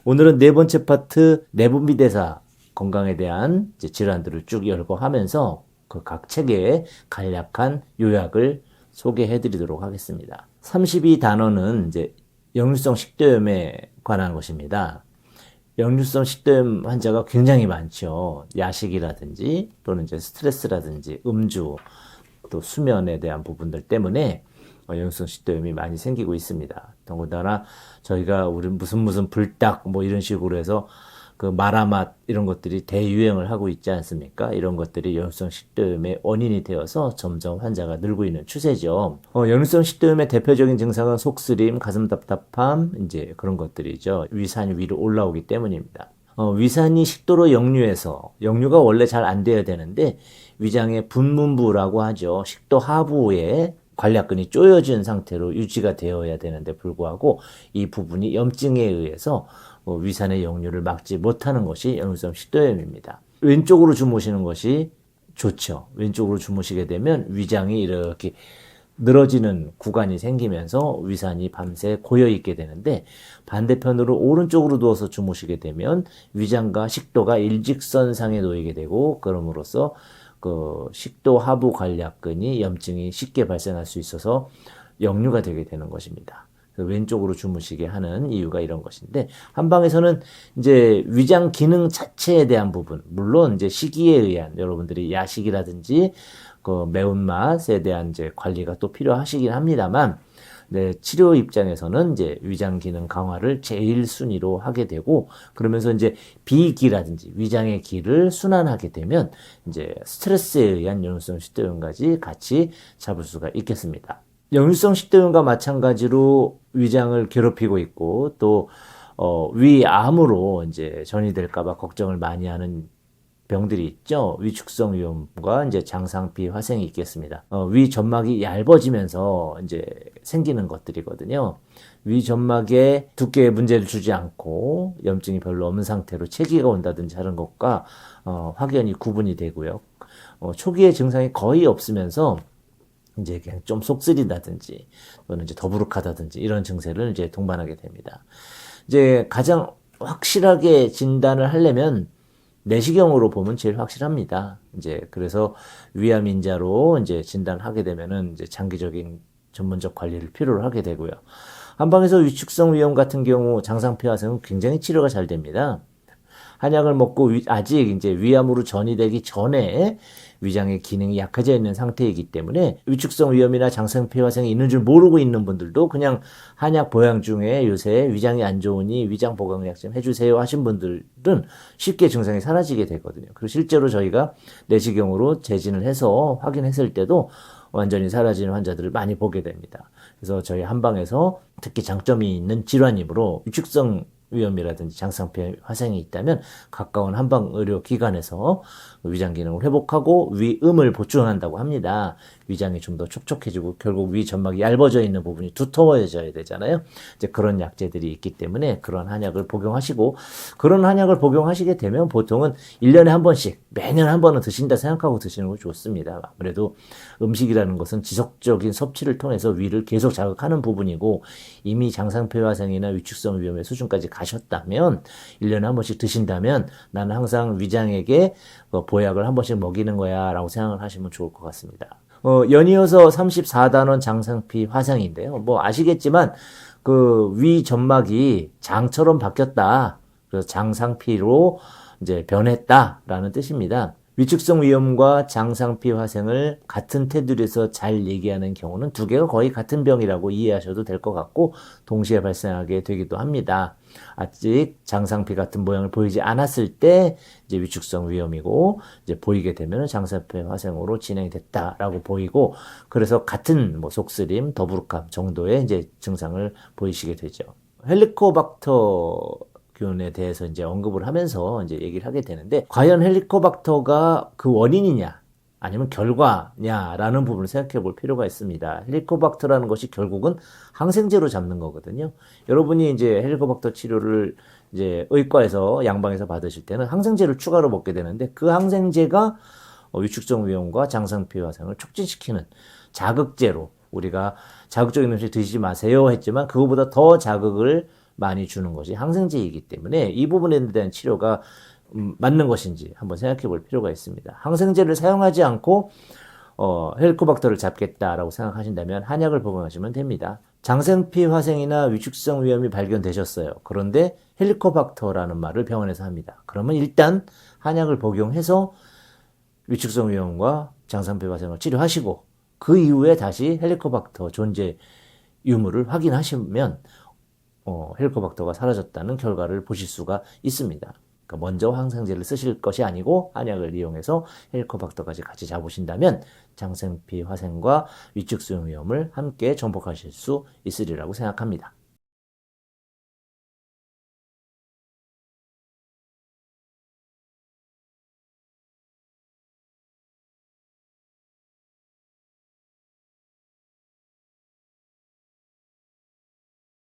오늘은 네 번째 파트 내분비대사 건강에 대한 이제 질환들을 쭉 열거하면서 그 각 책의 간략한 요약을 소개해 드리도록 하겠습니다. 32단원은 이제 역류성 식도염에 관한 것입니다. 역류성 식도염 환자가 굉장히 많죠. 야식이라든지 또는 이제 스트레스라든지 음주 또 수면에 대한 부분들 때문에 역류성 식도염이 많이 생기고 있습니다. 더군다나 저희가 우리 무슨 불닭 뭐 이런 식으로 해서 그 마라맛 이런 것들이 대유행을 하고 있지 않습니까? 이런 것들이 역류성 식도염의 원인이 되어서 점점 환자가 늘고 있는 추세죠. 역류성 식도염의 대표적인 증상은 속쓰림, 가슴 답답함, 이제 그런 것들이죠. 위산이 위로 올라오기 때문입니다. 위산이 식도로 역류해서 역류가 원래 잘 안 돼야 되는데 위장의 분문부라고 하죠. 식도 하부에 관략근이 쪼여진 상태로 유지가 되어야 되는데 불구하고 이 부분이 염증에 의해서 위산의 역류를 막지 못하는 것이 역류성 식도염입니다. 왼쪽으로 주무시는 것이 좋죠. 왼쪽으로 주무시게 되면 위장이 이렇게 늘어지는 구간이 생기면서 위산이 밤새 고여있게 되는데 반대편으로 오른쪽으로 누워서 주무시게 되면 위장과 식도가 일직선상에 놓이게 되고 그럼으로써 그 식도 하부 관략근이 염증이 쉽게 발생할 수 있어서 역류가 되게 되는 것입니다. 왼쪽으로 주무시게 하는 이유가 이런 것인데 한방에서는 이제 위장 기능 자체에 대한 부분 물론 이제 식이에 의한 여러분들이 야식이라든지 그 매운맛에 대한 이제 관리가 또 필요하시긴 합니다만 네, 치료 입장에서는 이제 위장 기능 강화를 제일 순위로 하게 되고 그러면서 이제 비기라든지 위장의 기를 순환하게 되면 이제 스트레스에 의한 역류성 식도염까지 같이 잡을 수가 있겠습니다. 역류성 식도염과 마찬가지로 위장을 괴롭히고 있고 또 위암으로 이제 전이될까봐 걱정을 많이 하는 병들이 있죠. 위축성 위염과 이제 장상피 화생이 있겠습니다. 위 점막이 얇아지면서 이제 생기는 것들이거든요. 위 점막에 두께에 문제를 주지 않고 염증이 별로 없는 상태로 체기가 온다든지 하는 것과 확연히 구분이 되고요. 초기의 증상이 거의 없으면서 이제 그냥 좀 속쓰린다든지 또는 이제 더부룩하다든지 이런 증세를 이제 동반하게 됩니다. 이제 가장 확실하게 진단을 하려면 내시경으로 보면 제일 확실합니다. 이제 그래서 위암인자로 이제 진단하게 되면은 이제 장기적인 전문적 관리를 필요로 하게 되고요. 한방에서 위축성 위염 같은 경우 장상피 화생은 굉장히 치료가 잘 됩니다. 한약을 먹고 아직 이제 위암으로 전이되기 전에 위장의 기능이 약해져 있는 상태이기 때문에 위축성 위염이나 장상피 화생이 있는 줄 모르고 있는 분들도 그냥 한약 보양 중에 요새 위장이 안 좋으니 위장 보강약 좀 해주세요 하신 분들은 쉽게 증상이 사라지게 되거든요. 그리고 실제로 저희가 내시경으로 재진을 해서 확인했을 때도 완전히 사라지는 환자들을 많이 보게 됩니다. 그래서 저희 한방에서 특히 장점이 있는 질환이므로 위축성 위염이라든지 장상피 화생이 있다면 가까운 한방 의료기관에서 위장 기능을 회복하고 위음을 보충한다고 합니다. 위장이 좀 더 촉촉해지고 결국 위 점막이 얇아져 있는 부분이 두터워져야 되잖아요. 이제 그런 약재들이 있기 때문에 그런 한약을 복용하시고 그런 한약을 복용하시게 되면 보통은 1년에 한 번씩 매년 한 번은 드신다 생각하고 드시는 거 좋습니다. 아무래도 음식이라는 것은 지속적인 섭취를 통해서 위를 계속 자극하는 부분이고 이미 장상피 화생이나 위축성 위염의 수준까지 가셨다면 1년에 한 번씩 드신다면 나는 항상 위장에게 보약을 한 번씩 먹이는 거야 라고 생각을 하시면 좋을 것 같습니다. 연이어서 34단원 장상피 화상인데요. 뭐 아시겠지만 그 위 점막이 장처럼 바뀌었다. 그래서 장상피로 이제 변했다라는 뜻입니다. 위축성 위염과 장상피 화생을 같은 테두리에서 잘 얘기하는 경우는 두 개가 거의 같은 병이라고 이해하셔도 될 것 같고 동시에 발생하게 되기도 합니다. 아직 장상피 같은 모양을 보이지 않았을 때 이제 위축성 위염이고 이제 보이게 되면 장상피 화생으로 진행이 됐다라고 보이고 그래서 같은 뭐 속쓰림, 더부룩함 정도의 이제 증상을 보이시게 되죠. 헬리코박터 균에 대해서 이제 언급을 하면서 이제 얘기를 하게 되는데 과연 헬리코박터가 그 원인이냐 아니면 결과냐라는 부분을 생각해 볼 필요가 있습니다. 헬리코박터라는 것이 결국은 항생제로 잡는 거거든요. 여러분이 이제 헬리코박터 치료를 이제 의과에서 양방에서 받으실 때는 항생제를 추가로 먹게 되는데 그 항생제가 위축성 위염과 장상피 화생을 촉진시키는 자극제로 우리가 자극적인 음식 드시지 마세요 했지만 그거보다 더 자극을 많이 주는 것이 항생제이기 때문에 이 부분에 대한 치료가 맞는 것인지 한번 생각해 볼 필요가 있습니다. 항생제를 사용하지 않고 헬리코박터를 잡겠다라고 생각하신다면 한약을 복용하시면 됩니다. 장생피 화생이나 위축성 위염이 발견되셨어요. 그런데 헬리코박터라는 말을 병원에서 합니다. 그러면 일단 한약을 복용해서 위축성 위염과 장생피 화생을 치료하시고 그 이후에 다시 헬리코박터 존재 유무를 확인하시면 헬리코박터가 사라졌다는 결과를 보실 수가 있습니다. 그러니까 먼저 항생제를 쓰실 것이 아니고 한약을 이용해서 헬리코박터까지 같이 잡으신다면 장생피 화생과 위축성 위염을 함께 정복하실 수 있으리라고 생각합니다.